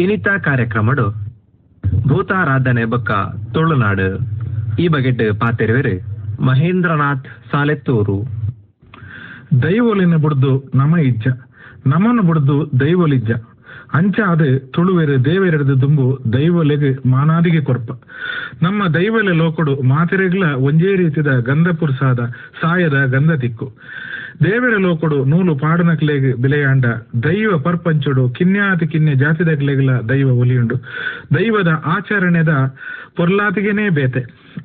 ಇನಿತ ಕಾರ್ಯಕ್ರಮಡು ಭೂತಾರಾಧನೆ ಬೊಕ್ಕ ತುಳುನಾಡು ಈ ಬಗೆಟ್ ಪಾತೆರುವೆರು ಮಹೇಂದ್ರನಾಥ್ ಸಾಲೆತ್ತೂರು. ದೈವೊಲಿನ ಬುಡ್ದು ನಮ ಇಜ್ಜ, ನಮನ ಬುಡ್ದು ದೈವೊಲಿಜ್ಜ ಅಂಚ ಅದು ತುಳುವೆರು ದೇವೆರೆದು ದುಂಬು ದೈವಲೆಗ್ ಮಾನಾದಿಗೆ ಕೊರ್ಪ. ನಮ್ಮ ದೈವಲೆ ಲೋಕಡು ಮಾತೆರೆಗ್ಲ ಒಂಜೇ ರೀತಿದ ಗಂಧ ಪುರ್ಸಾದ ಸಾಯದ ಗಂಧ ತಿಕ್ಕು. ದೇವರ ಲೋಕಡು ನೂಲು ಪಾಡನಕ್ಲೆಗ್ ಬಿಲೆಯಾಂಡ ದೈವ ಪರ್ಪಂಚುಡು ಕಿನ್ಯಾತಿ ಕಿನ್ಯ ಜಾತಿದಕ್ಲೆಗ್ಲ ದೈವ ಒಲಿಯುಂಡು. ದೈವದ ಆಚರಣೆದ ಪೊರ್ಲಾತಿಗೆನೇ ಬೇತೆ,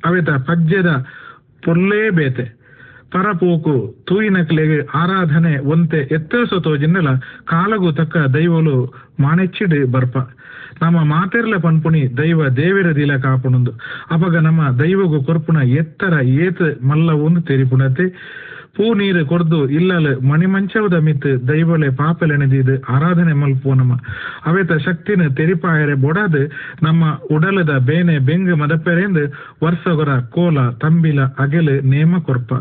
ಅವೆತ ಪಜ್ಯದ ಪೊರ್ಲೇ ಬೇತೆ. ಪರಪೋಕು ತೂಯಿನಕ್ಲೆಗ್ ಆರಾಧನೆ ಒಂತೆ ಎತ್ತಸತೋ ಜಿನ್ನಲ ಕಾಲಗು ತಕ್ಕ ದೈವಲು ಮಾನೆಚ್ಚಿಡು ಬರ್ಪ. ನಮ್ಮ ಮಾತೆರ್ಲ ಪನ್ಪುಣಿ ದೈವ ದೇವೆರ ದಿಲ ಕಾಪುಣಂದು ಅಪಗ ನಮ್ಮ ದೈವಗು ಕೊರ್ಪುಣ ಎತ್ತರ ಏತ್ ಮಲ್ಲ ಒಂದು ತೆರಿಪುಣತೆ. ಪೂ ನೀರು ಕೊರ್ದು ಇಲ್ಲಲು ಮಣಿಮಂಚವದ ಮಿತ್ ದೈವಲೆ ಪಾಪಲೆಣದಿದು ಆರಾಧನೆ ಮಲ್ಪೋನಮ. ಅವೆತ ಶಕ್ತಿನ ತೆರಿಪಾಯರೆ ಬೊಡದು ನಮ್ಮ ಉಡಲದ ಬೇನೆ ಬೆಂಗ್ ಮದಪೆರೆಂದು ವರ್ಷಗೊರ ಕೋಲ ತಂಬಿಲ ಅಗೆಲು ನೇಮ ಕೊರ್ಪ.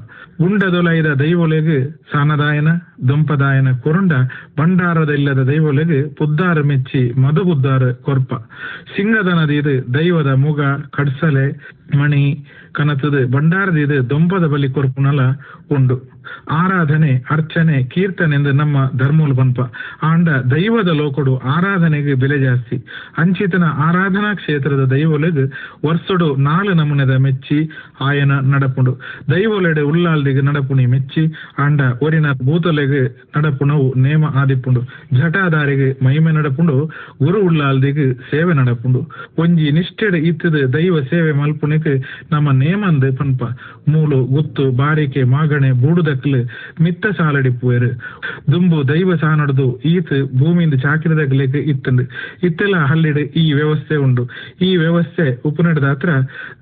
ಗುಂಡದೊಲೈದ ದೈವೊಲೆಗ್ ಸಾನದಾಯನ ದುಂಪದಾಯನ ಕೊರುಂಡ ಭಂಡಾರದ ಇಲ್ಲದ ದೈವೊಲೆಗ್ ಪುದ್ದಾರು ಮೆಚ್ಚಿ ಮಧು ಬುದ್ದಾರು ಕೊರ್ಪ. ಸಿಂಗದನದಿದು ದೈವದ ಮುಗ ಕಡ್ಸಲೆ ಮಣಿ ಕನತದು ಭಂಡಾರದಿದು ದೊಂಪದ ಬಲಿ ಕೊರ್ಪುನಲ ಉಂಡು. ಆರಾಧನೆ ಅರ್ಚನೆ ಕೀರ್ತನೆಂದು ನಮ್ಮ ಧರ್ಮೋಲ್ ಪನ್ಪ. ಆಂಡ ದೈವದ ಲೋಕಡು ಆರಾಧನೆಗೆ ಬೆಲೆ ಜಾಸ್ತಿ. ಅಂಚಿತನ ಆರಾಧನಾ ಕ್ಷೇತ್ರದ ದೈವೊಲೆಗ್ ವರ್ಷಡು 4 ನಮೂನೆದ ಮೆಚ್ಚಿ ಆಯನ ನಡಪುಂಡು. ದೈವೊಲೆಡೆ ಉಳ್ಳಾಲ್ದಿಗೆ ನಡಪುಣಿ ಮೆಚ್ಚಿ ಆಂಡ ಒರಿನ ಭೂತಲೆಗ್ ನಡಪುಣವು ನೇಮ ಆದಿಪ್ಪುಂಡು. ಜಟಾದಾರಿಗೆ ಮಹಿಮೆ ನಡಪುಂಡು, ಗುರು ಉಳ್ಳಾಲ್ದಿಗೆ ಸೇವೆ ನಡಪುಂಡು. ಒಂಜಿ ನಿಷ್ಠೆಡ್ ಇತ್ತದ ದೈವ ಸೇವೆ ಮಲ್ಪುಣಿಕ್ ನಮ್ಮ ನೇಮಂದ್ ಪನ್ಪ. ಮೂಲು ಗುತ್ತು ಬಾರಿಕೆ ಮಾಗಣೆ ಬೂಡುದಕ್ಲು ಮಿತ್ತ ಸಾಲಡಿಪ್ಪುವೆರು. ದುಂಬು ದೈವ ಸಾನಡ್ದು ಈತ್ ಭೂಮಿಯಿಂದ ಚಾಕಿರದಗ್ಲೆಗ್ ಇತ್ತಂದು ಇತ್ತೆಲ್ಲ ಹಳ್ಳಿಡ್ ಈ ವ್ಯವಸ್ಥೆ ಉಂಡು. ಈ ವ್ಯವಸ್ಥೆ ಉಪನಡದ ಹತ್ರ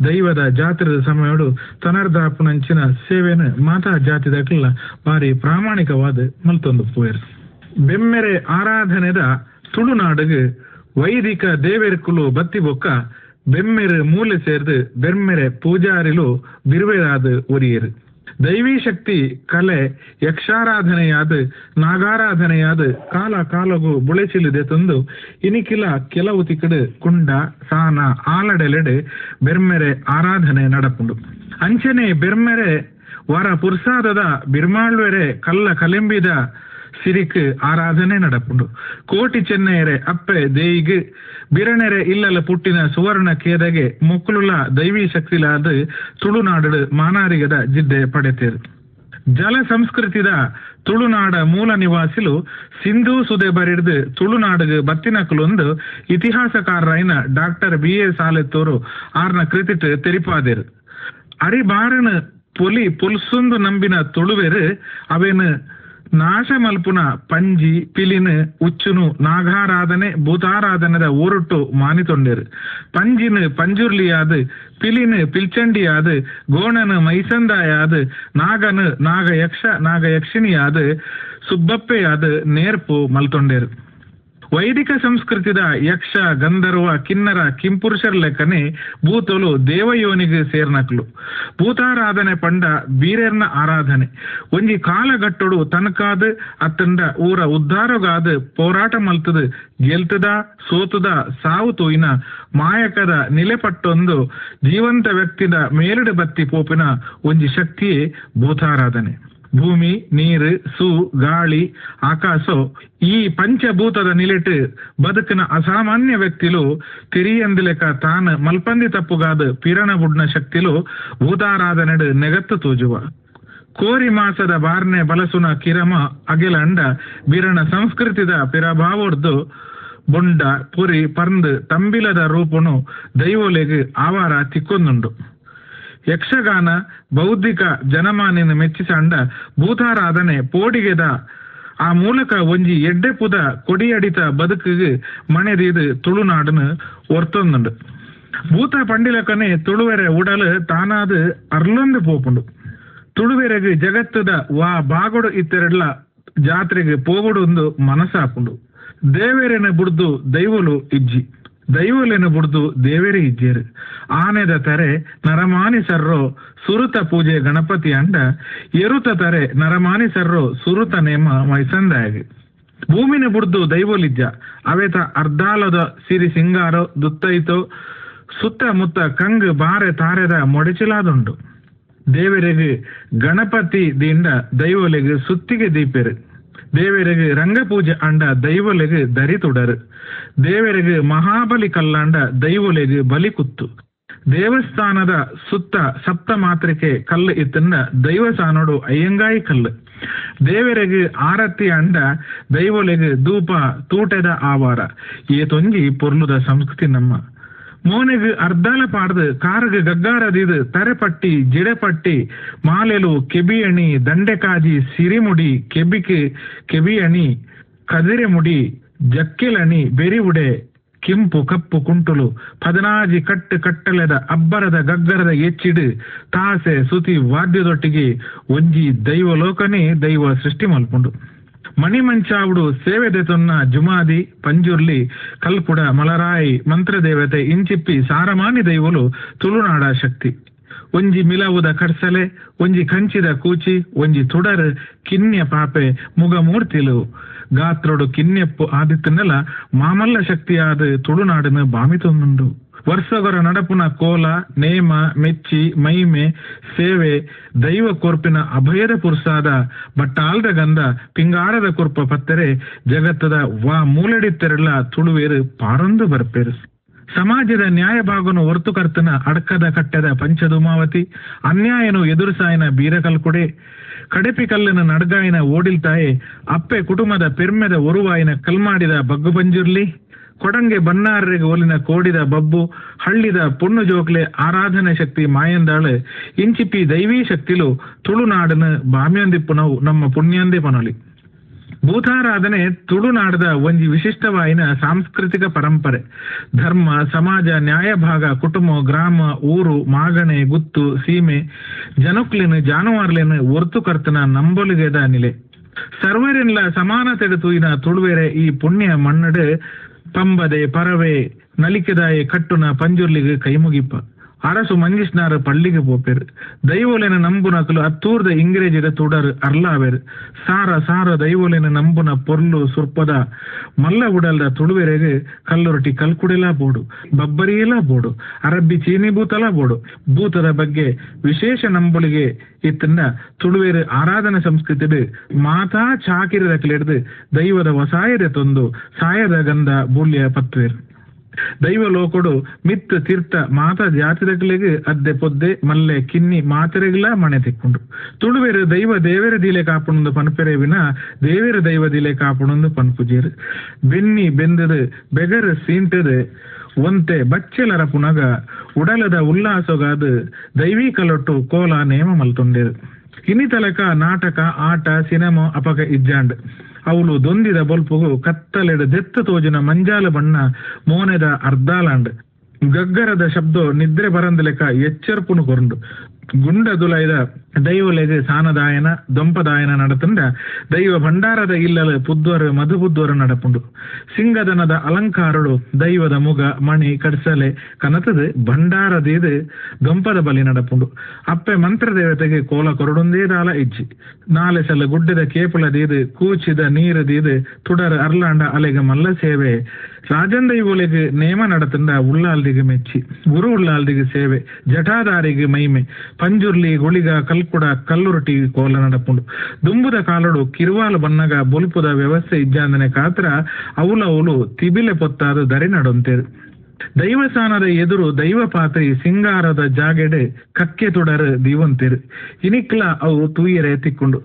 ದೈವದ ಜಾತ್ರದ ಸಮಯಡು ತನರ್ದಾಪುನಂಚಿನ ಸೇವೆನ ಮಾತಾ ಜಾತಿದಕ್ಲ ಬಾರಿ ಪ್ರಾಮಾಣಿಕವಾದ ಮಲ್ತೊಂದು ಪುವೆರು. ಬೆಮ್ಮೆರೆ ಆರಾಧನೆದ ತುಳುನಾಡುಗ್ ವೈದಿಕ ದೇವೆರ್ಕುಲು ಬತ್ತಿ ಬೊಕ್ಕ ಬೆಮ್ಮೆರು ಮೂಲೆ ಸೇರ್ದು ಬೆಮ್ಮೆರೆ ಪೂಜಾರಿಲು ಬಿರುವೆರಾದ ಒರಿಯರು. ದೈವೀ ಶಕ್ತಿ ಕಲೆ ಯಕ್ಷಾರಾಧನೆಯಾದ ನಾಗಾರಾಧನೆಯಾದ ಕಾಲ ಕಾಲಗೂ ಬುಳೆಚಿಲಿದೆ ತಂದು ಇನಿಕಿಲ ಕೆಲವು ತಿಕಡು ಕುಂಡ ಸಾನ ಆಲಡೆಲೆಡೆ ಬೆರ್ಮೆರೆ ಆರಾಧನೆ ನಡಪುಂಡು. ಅಂಚನೆ ಬೆರ್ಮೆರೆ ವರ ಪುರ್ಸಾದದ ಬಿರ್ಮಾಳ್ವೆರೆ ಕಲ್ಲ ಕಲೆಂಬಿದ ಸಿರಿಕ್ ಆರಾಧನೆ ನಡಪುಂಡು. ಕೋಟಿ ಚೆನ್ನೈರೆ ಅಪ್ಪೆ ದೇಯಿಗ್ ಬಿರಣೆರೆ ಇಲ್ಲಲ ಪುಟ್ಟಿನ ಸುವರ್ಣ ಕೇದಗೆ ಮೊಕ್ಕಲುಲ ದೈವೀ ಶಕ್ತಿಲಾದ ತುಳುನಾಡು ಮಾನಾರಿಗದ ಜಿದ್ದೆ ಪಡೆತೇರು. ಜಲ ಸಂಸ್ಕೃತಿದ ತುಳುನಾಡ ಮೂಲ ನಿವಾಸಿಲು ಸಿಂಧೂ ಸುದೆ ಬರಿಡ್ದು ತುಳುನಾಡುಗ್ ಬತ್ತಿನಕಲೊಂದು ಇತಿಹಾಸಕಾರರಾಯಿನ ಡಾಕ್ಟರ್ B.A. ಸಾಲೆತ್ತೂರು ಆರ್ನ ಕೃತಿಟ್ ತೆರಿಪಾದೇರು. ಅರಿಬಾರನ ಪೊಲಿ ಪೊಲ್ಸೊಂದು ನಂಬಿನ ತುಳುವೆರು ಅವೇನು ನಾಶ ಮಲ್ಪುನ ಪಂಜಿ ಪಿಲಿನ್ ಉಚ್ಚುನು ನಾಗಾರಾಧನೆ ಭೂತಾರಾಧನೆದ ಓರುಟ್ಟು ಮಾನಿತೊಂಡೇರು. ಪಂಜಿನ್ ಪಂಜುರ್ಲಿಯಾದ್ ಪಿಲಿನ್ ಪಿಲ್ಚಂಡಿಯಾದ್ ಗೋಣನ್ ಮೈಸಂದಾಯಾದ್ ನಾಗನ್ ನಾಗಯಕ್ಷ ನಾಗಯಕ್ಷಿಣಿಯಾದ್ ಸುಬ್ಬಪ್ಪೆಯಾದ್ ನೇರ್ಪು ಮಲ್ತೊಂಡೇರು. ವೈದಿಕ ಸಂಸ್ಕೃತಿದ ಯಕ್ಷ ಗಂಧರ್ವ ಕಿನ್ನರ ಕಿಂಪುರುಷರ ಲೆಕ್ಕನೆ ಭೂತಲು ದೇವಯೋನಿಗೆ ಸೇರ್ನಕ್ಲು. ಭೂತಾರಾಧನೆ ಪಂಡ ಬೀರೆರ್ನ ಆರಾಧನೆ ಒಂಜಿ ಕಾಲಗಟ್ಟೊಡು ತನಕಾದ ಅತ್ತಂಡ ಊರ ಉದ್ಧಾರಗಾದ ಹೋರಾಟ ಮಲ್ತದ ಗೆಲ್ತದ ಸೋತದ ಸಾವು ತೂಯಿನ ಮಾಯಕದ ನಿಲೆಪಟ್ಟೊಂದು ಜೀವಂತ ವ್ಯಕ್ತಿದ ಮೇಲುಡು ಬತ್ತಿ ಪೋಪಿನ ಒಂಜಿ ಶಕ್ತಿಯೇ ಭೂತಾರಾಧನೆ. ಭೂಮಿ ನೀರು ಸೂ ಗಾಳಿ ಆಕಾಶ ಈ ಪಂಚಭೂತದ ನಿಲೆಟ್ ಬದುಕಿನ ಅಸಾಮಾನ್ಯ ವ್ಯಕ್ತಿಲು ತಿರಿಯಂದಿಲೆಕ ತಾನು ಮಲ್ಪಂದಿ ತಪ್ಪುಗಾದ ಪಿರಣ ಬುಡ್ನ ಶಕ್ತಿಲು ಭೂತಾರಾಧನೆಡ್ ನೆಗತ್ತು ತೂಜುವ. ಕೋರಿ ಮಾಸದ ಬಾರ್ನೆ ಬಲಸುನ ಕಿರಮ ಅಗೆಲ ಅಂಡ ಬಿರಣ ಸಂಸ್ಕೃತಿದ ಪಿರಭಾವರ್ದು ಬೊಂಡ ಪುರಿ ಪರ್ಂದ್ ತಂಬಿಲದ ರೂಪನು ದೈವೋಲೆಗ್ ಆವಾರ ತಿಕ್ಕೊಂದುಂಡು. ಯಕ್ಷಗಾನ ಬೌದ್ಧಿಕ ಜನಮಾನಿನ ಮೆಚ್ಚಿಸಂಡ ಭೂತಾರಾಧನೆ ಪೋಡಿಗೆದ ಆ ಮೂಲಕ ಒಂಜಿ ಎಡ್ಡೆಪುದ ಕೊಡಿಯಡಿತ ಬದುಕಿಗೆ ಮಣೆದಿದು ತುಳುನಾಡನು ಒರ್ತೊಂದುಂಡು. ಭೂತ ಪಂಡಿಲಕನೆ ತುಳುವೆರೆ ಉಡಲು ತಾನಾದ ಅರ್ಲೊಂದು ಪೋಪುಂಡು. ತುಳುವೆರೆಗೆ ಜಗತ್ತದ ವಾ ಬಾಗೊಡು ಇತ್ತೆರಡ್ಲ ಜಾತ್ರೆಗೆ ಪೋಗುಡು ಒಂದು ಮನಸ್ಸಾಪುಂಡು. ದೇವೆರೆನ ಬುಡ್ದು ದೈವಲು ಇಜ್ಜಿ, ದೈವಲೆನ ಬುಡ್ದು ದೇವೇರಿ ಇಜ್ಜೇರು. ಆನೆದ ತರೆ ನರಮಾನಿ ಸರ್ರೋ ಸುರುತ ಪೂಜೆ ಗಣಪತಿ ಅಂಡ ಎರುತ ತರೆ ನರಮಾನಿ ಸರ್ರೋ ಸುರುತ ನೇಮ ಮೈಸಂದಾಯಗೆ. ಭೂಮಿನ ಬುಡ್ದು ದೈವಲಿಜ್ಜ ಅವೇತ ಅರ್ಧಾಲದ ಸಿರಿ ಸಿಂಗಾರೋ ದುತ್ತೈತೋ ಸುತ್ತಮುತ್ತ ಕಂಗ್ ಬಾರೆ ತಾರೆದ ಮೊಡಚಿಲಾದುಂಡು. ದೇವರಿಗೆ ಗಣಪತಿ ದಿಂದ ದೈವಲಿಗೆ ಸುತ್ತಿಗೆ ದೀಪೆರು. ದೇವರಿಗೆ ರಂಗಪೂಜೆ ಅಂಡ ದೈವಲಿಗೆ ದರಿ ತುಡರು. ದೇವರಿಗೆ ಮಹಾಬಲಿ ಕಲ್ಲಾಂಡ ದೈವಲಿಗೆ ಬಲಿ ಕುತ್ತು. ದೇವಸ್ಥಾನದ ಸುತ್ತ ಸಪ್ತ ಮಾತ್ರಿಕೆ ಕಲ್ಲು ಇತ್ತನ್ನ ದೈವಸಾನೋಡು ಅಯ್ಯಂಗಾಯಿ ಕಲ್ಲು. ದೇವರಿಗೆ ಆರತಿ ಅಂಡ ದೈವಲಿಗೆ ಧೂಪ ತೂಟದ ಆವಾರ. ಏತೊಂಜಿ ಪೊರ್ಲುದ ಸಂಸ್ಕೃತಿ ನಮ್ಮ. ಮೋನೆಗೆ ಅರ್ಧಾಲ ಪಾಡ್ದು ಕಾರ್ಗೆ ಗಗ್ಗಾರದಿದು ತರೆಪಟ್ಟಿ ಜಿಡೆಪಟ್ಟಿ ಮಾಲೆಲು ಕೆಬಿಯಣಿ ದಂಡೆಕಾಜಿ ಸಿರಿಮುಡಿ ಕೆಬಿಕೆ ಕೆಬಿಯಣಿ ಕದಿರೆ ಮುಡಿ ಜಕ್ಕಿಲಣಿ ಬೆರಿವುಡೆ ಕೆಂಪು ಕಪ್ಪು ಕುಂಟುಲು ಪದನಾಜಿ ಕಟ್ಟಲೆದ ಅಬ್ಬರದ ಗಗ್ಗರದ ಎಚ್ಚಿಡು ತಾಸೆ ಸುತಿ ವಾದ್ಯದೊಟ್ಟಿಗೆ ಒಂಜಿ ದೈವಲೋಕನೇ ದೈವ ಸೃಷ್ಟಿ ಮಲ್ಪುಂಡು. ಮಣಿಮಂಚಾವುಡು ಸೇವೆದೆತೊನ್ನ ಜುಮಾದಿ ಪಂಜುರ್ಲಿ ಕಲ್ಪುಡ ಮಲರಾಯಿ ಮಂತ್ರದೇವತೆ ಇಂಚಿಪ್ಪಿ ಸಾರಮಾನಿ ದೈವಲು ತುಳುನಾಡ ಶಕ್ತಿ. ಒಂಜಿ ಮಿಲವುದ ಕಡ್ಸಲೆ ಒಂಜಿ ಕಂಚಿದ ಕೂಚಿ ಒಂಜಿ ತುಡರ್ ಕಿನ್ಯ ಪಾಪೆ ಮುಗ ಮೂರ್ತಿಲು ಗಾತ್ರೊಡು ಕಿನ್ಯಪ್ಪು ಆದಿತ್ತನೆಲ್ಲ ಮಾಮಲ್ಲ ಶಕ್ತಿಯಾದ ತುಳುನಾಡಿನ ಬಾಮಿತೊಂದುಂಡು. ವರ್ಷಗೊರ ನಡಪುನ ಕೋಲ ನೇಮ ಮೆಚ್ಚಿ ಮೈಮೆ ಸೇವೆ ದೈವ ಕೊರ್ಪಿನ ಅಭಯದ ಪುರ್ಸಾದ ಬಟ್ಟಾಲ್ದ ಗಂಧ ಪಿಂಗಾರದ ಕೊರ್ಪ ಪತ್ತರೆ ಜಗತ್ತದ ವಾ ಮೂಲೆಡಿತ್ತೆರೆಲ್ಲ ತುಳುವೇರು ಪಾರೊಂದು ಬರ್ಪೇರು. ಸಮಾಜದ ನ್ಯಾಯ ಭಾಗನು ಹೊರತು ಕರ್ತನ ಅಡ್ಕದ ಕಟ್ಟದ ಪಂಚದುಮಾವತಿ ಅನ್ಯಾಯನು ಎದುರುಸಾಯಿನ ಬೀರಕಲ್ಕುಡೆ ಕಡೆಪಿ ಕಲ್ಲಿನ ನಡ್ಗಾಯಿನ ಓಡಿಲ್ತಾಯೆ ಅಪ್ಪೆ ಕುಟುಂಬದ ಪೆರ್ಮೆದ ಒರುವಾಯಿನ ಕಲ್ಮಾಡಿದ ಬಗ್ಗು ಪಂಜುರ್ಲಿ ಕೊಡಂಗೆ ಬನ್ನಾರರಿಗೆ ಒಲಿನ ಕೋಡಿದ ಬಬ್ಬು ಹಳ್ಳಿದ ಪೊಣ್ಣು ಜೋಕ್ಲೆ ಆರಾಧನೆ ಶಕ್ತಿ ಮಾಯಂದಾಳು ಇಂಚಿಪಿ ದೈವೀ ಶಕ್ತಿಲು ತುಳುನಾಡನ ಬಾಮ್ಯಂದಿಪ್ಪು ನಾವು ನಮ್ಮ ಪುಣ್ಯಂದೇ ಪನೊಲಿ. ಭೂತಾರಾಧನೆ ತುಳುನಾಡದ ಒಂಜಿ ವಿಶಿಷ್ಟವಾಯಿನ ಸಾಂಸ್ಕೃತಿಕ ಪರಂಪರೆ. ಧರ್ಮ ಸಮಾಜ ನ್ಯಾಯ ಭಾಗ ಕುಟುಂಬ ಗ್ರಾಮ ಊರು ಮಾಗಣೆ ಗುತ್ತು ಸೀಮೆ ಜನಕ್ಲಿನ ಜಾನುವಾರ್ಲೆನ ಒರ್ತು ಕರ್ತನ ನಂಬೊಲಿಗೆದ ನಿಲೆ ಸರ್ವರೆಲ್ಲ ಸಮಾನತೆಡು ತೂಯಿನ ತುಳುವೆರೆ ಈ ಪುಣ್ಯ ಮಣ್ಣಡು ಪಂಬದೆ ಪರವೆ ನಲಿಕೆದಾಯಿ ಕಟ್ಟುನ ಪಂಜುರ್ಲಿಗೆ ಕೈಮುಗಿಪ್ಪ ಅರಸು ಮಂಜಿಸ್ನಾರ ಪಳ್ಳಿಗೆ ಪೋಪೆರು ದೈವೋಲೆನ ನಂಬುನಕಲು ಅತ್ತೂರ್ದ ಇಂಗ್ರೇಜಿದ ತುಡರು ಅರ್ಲಾವೆರು ಸಾರ ಸಾರ ದೈವೋಲೆನ ನಂಬುನ ಪೊರ್ಲು ಸುರ್ಪದ ಮಲ್ಲ ಉಡಲ್ದ ತುಳುವೆರೆಗೆ ಕಲ್ಲೊರಟಿ ಕಲ್ಕುಡೆಲಾ ಬೋಡು ಬಬ್ಬರಿಯೆಲ್ಲ ಬೋಡು ಅರಬ್ಬಿ ಚೀನಿ ಭೂತಲ ಬೋಡು ಭೂತದ ಬಗ್ಗೆ ವಿಶೇಷ ನಂಬುಳಿಗೆ ಇತ್ತಂದ ತುಳುವೇರು ಆರಾಧನಾ ಸಂಸ್ಕೃತಿಡು ಮಾತಾ ಚಾಕಿರದ ಕಿಲೆಡ್ದು ದೈವದ ವಸಾಯದೆ ತೊಂದು ಸಾಯದ ಗಂಧ ಬೂಲ್ಯ ಪತ್ವೇರು ದೈವ ಲೋಕಡು ಮಿತ್ ತೀರ್ಥ ಮಾತ ಜಾತಿದಗಳಿಗೆ ಅದ್ದೆ ಪೊದ್ದೆ ಮಲ್ಲೆ ಕಿನ್ನಿ ಮಾತೆರೆಗಿಲ್ಲ ಮಣೆ ತಿಕ್ಕೊಂಡು ತುಳುವೆರು ದೈವ ದೇವರ ದೀಲೆ ಕಾಪುಣಂದು ಪನ್ಪೆರೆ ವಿನ ದೇವರ ದೈವ ದೀಲೆ ಕಾಪುಣಂದು ಪನ್ಪುಜೇರು ಬೆನ್ನಿ ಬೆಂದದು ಬೆಗರು ಸೀಂಟದು ಒಂತೆ ಬಚ್ಚೆಲರ ಪುನಗ ಉಡಲದ ಉಲ್ಲಾಸಗಾದು ದೈವೀ ಕಲೊಟ್ಟು ಕೋಲ ನೇಮ ಮಲ್ತೊಂಡೇರು. ಇನ್ನಿತಲಕ ನಾಟಕ ಆಟ ಸಿನಿಮಾ ಅಪಕ ಇಜ್ಜಾಂಡ್ ಅವಳು ದೊಂದಿದ ಬೊಲ್ಪುಗು ಕತ್ತಲೆಡು ದೆತ್ತ ತೋಜಿನ ಮಂಜಾಲ ಬಣ್ಣ ಮೋನೆದ ಅರ್ಧಾಲಾಂಡ್ ಗಗ್ಗರದ ಶಬ್ದ ನಿದ್ರೆ ಬರಂದಲೆಕ ಎಚ್ಚರ್ಪುನು ಕೊರಂಡು ಗುಂಡ ದುಲೈದ ದೈವಲೆಗೆ ಸಾನದಾಯನ ದೊಂಪದಾಯನ ನಡತಂಡ ದೈವ ಭಂಡಾರದ ಇಲ್ಲಲು ಪುದ್ವರ ಮಧುಪುದ್ವರ ನಡಪುಂಡು ಸಿಂಗದನದ ಅಲಂಕಾರಡು ದೈವದ ಮುಗ ಮಣಿ ಕಡ್ಸಲೆ ಕನತದು ಭಂಡಾರದೀದು ದೊಂಪದ ಬಲಿ ನಡಪುಂಡು ಅಪ್ಪೆ ಮಂತ್ರ ದೇವತೆಗೆ ಕೋಲ ಕೊರಡೊಂದೇ ದಾಲ ಇಜ್ಜಿ ನಾಲೆ ಸಲ ಗುಡ್ಡದ ಕೇಪುಳದೀದು ಕೂಚಿದ ನೀರದೀದು ತುಡರ ಅರ್ಲಾಂಡ ಅಲೆಗೆ ಮಲ್ಲ ಸೇವೆ ರಾಜನ್ ದೈವೋಲೆಗೆ ನೇಮ ನಡತಂಡ ಉಳ್ಳಾಲ್ದಿಗೆ ಮೆಚ್ಚಿ ಗುರು ಉಳ್ಳಾಲ್ದಿಗೆ ಸೇವೆ ಜಟಾದಾರಿಗೆ ಮೈಮೆ ಪಂಜುರ್ಲಿ ಗುಳಿಗ ಕಲ್ಕುಡ ಕಲ್ಲುರಟಿ ಕೋಲ ನಡಪುಂಡು ದುಂಬುದ ಕಾಲಡು ಕಿರುವಾಲು ಬನ್ನಗ ಬೊಲ್ಪುದ ವ್ಯವಸ್ಥೆ ಇಜ್ಜಾಂದನೆ ಕಾತ್ರ ಅವಳು ತಿಬಿಲೆ ಪೊತ್ತಾದು ದರಿ ನಡೊಂತೇರು ದೈವಸ್ಥಾನದ ಎದುರು ದೈವ ಪಾತ್ರಿ ಸಿಂಗಾರದ ಜಾಗೆಡೆ ಕಕ್ಕೆ ತುಡರು ದೀವಂತೇರು ಇನಿಕ್ಲ ಅವು ತೂಯರೆ ತಿಕ್ಕೊಂಡು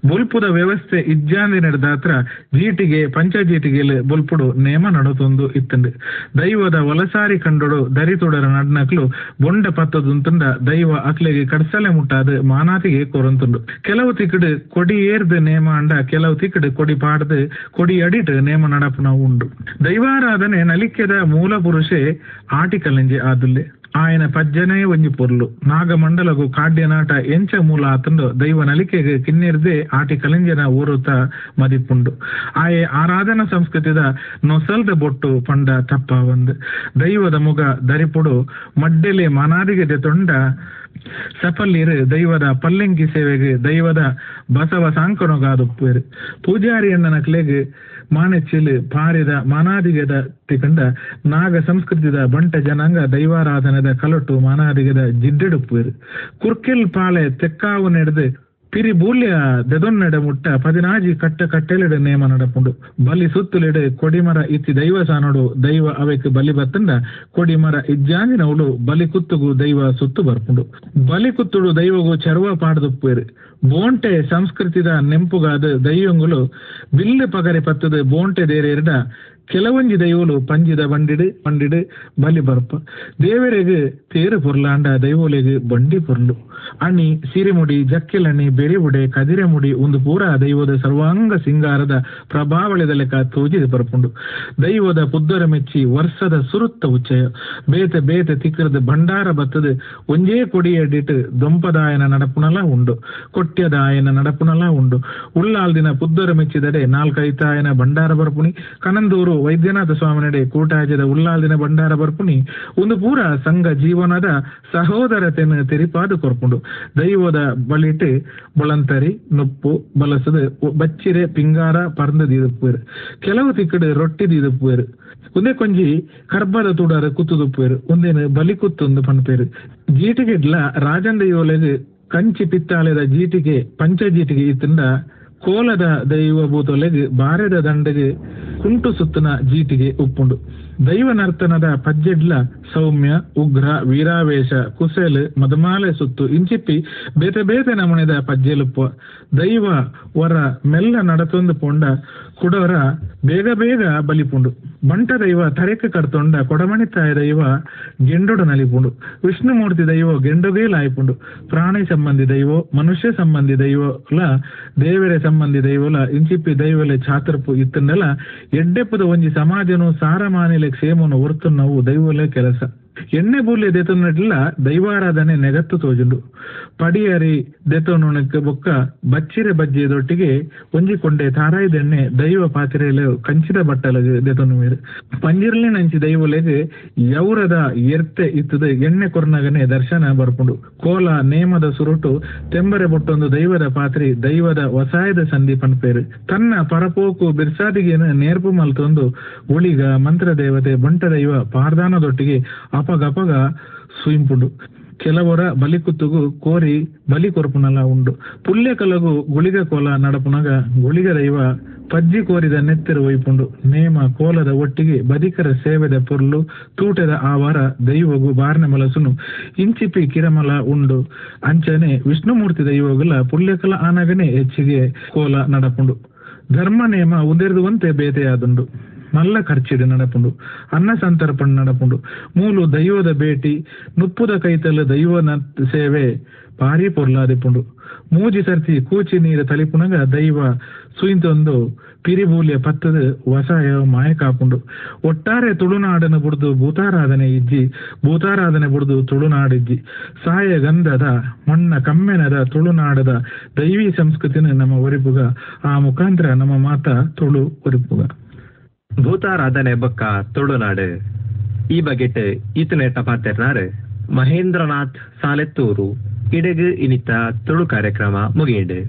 ಬೊಲ್ಪುದ ವ್ಯವಸ್ಥೆ ಇಜ್ಜಾಂದಿ ನಡೆದಾತ್ರ ಜೀಟಿಗೆ ಪಂಚಜೀಟಿಗೆ ಬೊಲ್ಪುಡು ನೇಮ ನಡತೊಂದು ಇತ್ತಂಡು ದೈವದ ವಲಸಾರಿ ಕಂಡೊಡು ದರಿತುಡರ ನಡ್ನಕ್ಲು ಬೊಂಡ ಪತ್ತದುಂತಂಡ ದೈವ ಅಕ್ಲೆಗೆ ಕಡ್ಸಲೆ ಮುಟ್ಟಾದು ಮಾನಾತಿಗೆ ಕೊರಂತುಂಡು ಕೆಲವು ತಿಕ್ಕಡು ಕೊಡಿ ಏರ್ದು ನೇಮ ಅಂಡ ಕೆಲವು ತಿಕ್ಕಡು ಕೊಡಿ ಪಾಡ್ದು ಕೊಡಿ ಅಡಿಟ್ ನೇಮ ನಡಪುನ ಉಂಡು ದೈವಾರಾಧನೆ ನಲಿಕೆದ ಮೂಲ ಪುರುಷೆ ಆಟಿ ಕಲೆಂಜೆ ಆದುಲ್ಲೆ ఆయన పజ్జనే ಒಂಜಿ ಪೊರ್ಲು ನಾಗಮಂಡಲಗು ಕಾಡ್ಯನಾಟ ಎಂಚ ಮೂಲ ಆತಂಡು ದೈವ ನಲಿಕೆಗೆ ಕಿನ್ನೆರ್ದೆ ಆಟಿ ಕಲೆಂಜನ ಊರುತ ಮದಿಪುಂಡು ಆಯೆ ಆರಾಧನಾ ಸಂಸ್ಕೃತಿದ ನೊಸಲ್ದ ಬೊಟ್ಟು ಪಂಡ ತಪ್ಪ ಒಂದು ದೈವದ ಮುಗ ದರಿಪುಡು ಮಡ್ಡೆಲೆ ಮನಾದಿಗೆ ದೆತೊಂಡ ಸಫಲ್ಯರು ದೈವದ ಪಲ್ಲಂಗಿ ಸೇವೆಗೆ ದೈವದ ಬಸವ ಸಾಂಕನೊಗಾದುಪ್ಪೇರು ಪೂಜಾರಿ ಅಣ್ಣನ ಕ್ಲೆಗೆ ಮಾನೆಚ್ಚಲು ಪಾರಿದ ಮಾನಾದಿಗದ ತಿಕಂಡ ನಾಗ ಸಂಸ್ಕೃತಿದ ಬಂಟ ಜನಾಂಗ ದೈವಾರಾಧನೆದ ಕಲಟು ಮಾನಾದಿಗದ ಜಿಡ್ಡೆಡುಪ್ಪುವೆರು ಕುರ್ಕೆಲ್ ಪಾಳೆ ತೆಕ್ಕಾವು ನಡೆದು ಪಿರಿ ಬೂಲ್ಯ ದೆದೊನ್ನಡೆ ಮುಟ್ಟ ಪದಿನಾಜಿ ಕಟ್ಟೆಲೆಡೆ ನೇಮ ನಡಪುಂಡು ಬಲಿ ಸುತ್ತಲೆಡೆ ಕೊಡಿಮರ ಇತ್ತಿ ದೈವ ಸಾನೋಡು ದೈವ ಅವಕ್ಕೆ ಬಲಿ ಬತ್ತಂಡ ಕೊಡಿಮರ ಇಜ್ಜಾಂಜಿನವಳು ಬಲಿ ಕುತ್ತುಗು ದೈವ ಸುತ್ತು ಬರ್ಪುಂಡು ಬಲಿ ಕುತ್ತುಡು ದೈವಗು ಚರ್ವ ಪಾಡ್ದುಪ್ಪೇರು ಬೋಂಟೆ ಸಂಸ್ಕೃತಿದ ನೆಂಪುಗಾದ ದೈವಂಗುಲು ಬಿಲ್ಲು ಪಗರೆ ಪತ್ತದ ಬೋಂಟೆ ದೇರೆರ್ಡ ಕೆಲವೊಂಜಿ ದೈವಲು ಪಂಜಿದ ಬಂಡಿಡು ಬಲಿ ಬರ್ಪ ದೇವರೆಗೆ ತೇರು ಪುರ್ಲಾಂಡ ದೈವೋಲೆಗೆ ಬಂಡಿ ಪುರ್ಲು ಅಣಿ ಸಿರಿಮುಡಿ ಜಕ್ಕೆಲಣಿ ಬೆರಿಬುಡೆ ಕದಿರೆ ಮುಡಿ ಒಂದು ಪೂರ ದೈವದ ಸರ್ವಾಂಗ ಸಿಂಗಾರದ ಪ್ರಭಾವಳಿದ ಲೆಕ್ಕ ತೋಜಿದ ಬರ್ಪುಂಡು ದೈವದ ಪುದ್ದರ ಮೆಚ್ಚಿ ವರ್ಷದ ಸುರುತ್ತ ಉಚ್ಚಯ ಬೇತೆ ತಿಕ್ಕರದ ಭಂಡಾರ ಬತ್ತದ ಒಂಜೇ ಕೊಡಿಯಡಿಟ್ಟು ದೊಂಪದಾಯನ ನಡಪುನಲ ಉಂಡು ಕೊಟ್ಯದಾಯನ ನಡಪುನಲ ಉಂಡು ಉಳ್ಳಾಲ್ದಿನ ಪುದ್ದರ ಮೆಚ್ಚಿದಡೆ ನಾಲ್ಕೈತಾಯನ ಭಂಡಾರ ಬರ್ಪುನಿ ಕನಂದೂರು ವೈದ್ಯನಾಥ ಸ್ವಾಮಿನಡೆ ಕೂಟಾಜದ ಉಳ್ಳಾಲ್ದಿನ ಭಂಡಾರ ಬರ್ಪುನಿ ಒಂದು ಪೂರ ಸಂಘ ಜೀವನದ ಸಹೋದರತೆಯನ್ನು ತೆರಿಪಾದು ಕೊರ್ಪುಂಡು ದೈವದ ಬಳಿಟ್ಟು ಬೊಳಂತರಿ ನೊಪ್ಪು ಬಲಸದ ಬಚ್ಚಿರೆ ಪಿಂಗಾರ ಪರ್ಂದದಿದುಪ್ಪುವೆರು ಕೆಲವು ತಿಕ್ಕಡು ರೊಟ್ಟಿ ದಿದುಪ್ಪುವೆರು ಒಂದೇ ಕೊಂಜಿ ಕರ್ಬದ ತುಡರ ಕುತ್ತುದುಪ್ಪುವೆರು ಒಂದೇನು ಬಲಿ ಕುತ್ತೊಂದು ಪನ್ಪೇರು ಜೀಟಿಗೆಡ್ಲ ರಾಜನ್ ದೈವಲೆಗೆ ಕಂಚಿ ಪಿತ್ತಾಳೆದ ಜೀಟಿಗೆ ಪಂಚಜೀಟಿಗೆ ಇತ್ತಂಡ ಕೋಲದ ದೈವ ಭೂತೊಲೆಗೆ ಬಾರೆದ ದಂಡೆಗೆ ಕುಂಟು ಸುತ್ತನ ಜೀಟಿಗೆ ಉಪ್ಪುಂಡು ದೈವ ನರ್ತನದ ಪಜ್ಜೆಡ್ಲ ಸೌಮ್ಯ ಉಗ್ರ ವೀರಾವೇಶ ಕುಸೆಲ್ ಮದಮಾಲೆ ಸುತ್ತು ಇಂಚಿಪ್ಪಿ ಬೇತೆ ನಮುನೆದ ಪಜ್ಜೆಲುಪ್ಪ ದೈವ ವರ ಮೆಲ್ಲ ನಡತೊಂದು ಪೊಂಡ ಕುಡವರ ಬೇಗ ಬಲಿಪುಂಡು ಬಂಟ ದೈವ ತರೆಕ ಕಡ್ತೊಂಡ ಕೊಡಮಣಿತಾಯ ದೈವ ಗೆಂಡೊಡ ನಲಿಪುಂಡು ವಿಷ್ಣುಮೂರ್ತಿ ದೈವ ಗೆಂಡೊಗೇ ಲಾಯ್ಪುಂಡು ಪ್ರಾಣಿ ಸಂಬಂಧಿ ದೈವೋ ಮನುಷ್ಯ ಸಂಬಂಧಿ ದೈವಲ ದೇವರ ಸಂಬಂಧಿ ದೈವಲ ಇಂಚಿಪ್ಪಿ ದೈವಲೆ ಛಾತ್ರಪು ಇತ್ತನ್ನೆಲ್ಲ ಎಡ್ಡೆಪ್ಪದ ಒಂಜಿ ಸಮಾಜನು ಸಾರಮಾನಿಲೆ ಕ್ಷೇಮನು ಹೊರತು ನಾವು ದೈವಲೆ ಕೆಲಸ ಎಣ್ಣೆ ಬೂಲ್ಯ ದೆತೊನ್ನಡ್ಲ ದೈವಾರಾಧನೆ ನೆಗತ್ತು ತೋಜುಂಡು ಪಡಿಯರಿ ದೆತೊನುನಕ್ಕೆ ಬೊಕ್ಕ ಬಚ್ಚಿರೆ ಬಜ್ಜಿಯದೊಟ್ಟಿಗೆ ಒಂಜಿಕೊಂಡೆ ತಾರಾಯ್ದೆಣ್ಣೆ ದೈವ ಪಾತ್ರೆಯಲ್ಲಿ ಕಂಚಿದ ಬಟ್ಟಲಗೆ ದೆತೊನುವೇರು ಪಂಜಿರ್ಲಿ ನಂಚಿ ದೈವಲೆಗೆ ಯೌರದ ಎರ್ತೆ ಇತ್ತದ ಎಣ್ಣೆ ಕೊರ್ನಗನೆ ದರ್ಶನ ಬರ್ಪುಂಡು ಕೋಲ ನೇಮದ ಸುರುಟು ತೆಂಬರೆ ಬೊಟ್ಟೊಂದು ದೈವದ ಪಾತ್ರೆ ದೈವದ ವಸಾಯದ ಸಂಧಿ ಪನ್ಪೇರು ತನ್ನ ಪರಪೋಕು ಬಿರ್ಸಾದಿಗೆನ ನೇರ್ಪು ಮಲ್ತೊಂದು ಉಳಿಗ ಮಂತ್ರ ದೇವತೆ ಬಂಟ ದೈವ ಪಾರ್ದಾನದೊಟ್ಟಿಗೆ ಅಪಗಪಗ ಸುಯಿಂಪುಂಡು ಕೆಲವರ ಬಲಿಕುತ್ತುಗು ಕೋರಿ ಬಲಿ ಕೊರ್ಪುನಲ ಉಂಡು ಪುಲ್ಯ ಕಲಗು ಗುಳಿಗ ಕೋಲ ನಡಪುನಗ ಗುಳಿಗ ದೈವ ಪಜ್ಜಿ ಕೋರಿದ ನೆತ್ತೆರು ಒಯ್ಪುಂಡು ನೇಮ ಕೋಲದ ಒಟ್ಟಿಗೆ ಬದಿಕರ ಸೇವೆದ ಪೊರ್ಲು ತೂಟದ ಆವಾರ ದೈವಗು ಬಾರ್ನೆ ಮಲಸುನು ಇಂಚಿಪಿ ಕಿರಮಲ ಉಂಡು ಅಂಚನೆ ವಿಷ್ಣುಮೂರ್ತಿ ದೈವಗುಲ ಪುಲ್ಯಕಲ ಆನಗನೆ ಹೆಚ್ಚಿಗೆ ಕೋಲ ನಡಪುಂಡು ಧರ್ಮ ನೇಮ ಉದೆರ್ದುವಂತೆ ಬೇತೆಯಾದುಂಡು ಮಲ್ಲ ಖರ್ಚಿಡು ನಡಪುಂಡು ಅನ್ನ ಸಂತರ್ಪಣ ನಡಪುಂಡು ಮೂಲು ದೈವದ ಭೇಟಿ ನುಪ್ಪುದ ಕೈತಲು ದೈವನ ಸೇವೆ ಭಾರಿ ಪೊರ್ಲಾದಿಪುಂಡು ಮೂಜಿ ಸರ್ತಿ ಕೂಚಿ ನೀರು ತಲಿಪುನಗ ದೈವ ಸುಯಿಂತೊಂದು ಪಿರಿಬೂಲ್ಯ ಪತ್ತದ ವಸಾಯ ಮಾಯ ಕಾಪುಂಡು ಒಟ್ಟಾರೆ ತುಳುನಾಡನ ಬುಡ್ದು ಭೂತಾರಾಧನೆ ಬುಡ್ದು ತುಳುನಾಡಿಜ್ಜಿ ಸಾಯ ಗಂಧದ ಮಣ್ಣ ಕಮ್ಮೆನದ ತುಳುನಾಡದ ದೈವಿ ಸಂಸ್ಕೃತಿನ ನಮ್ಮ ಒರಿಪುಗ ಆ ಮುಖಾಂತರ ನಮ್ಮ ಮಾತ ತುಳು ಒರಿಪುಗ ಭೂತಾರಾಧನೆ ಬೊಕ್ಕ ತುಳುನಾಡು ಈ ಬಗೆಟ್ ಈತನೇಟ ಪಾತೆರ್ನಾರು ಮಹೇಂದ್ರನಾಥ್ ಸಾಲೆತ್ತೂರು ಇಡೆಗ್ ಇನಿತ ತುಳು ಕಾರ್ಯಕ್ರಮ ಮುಗಿಯಂಡು.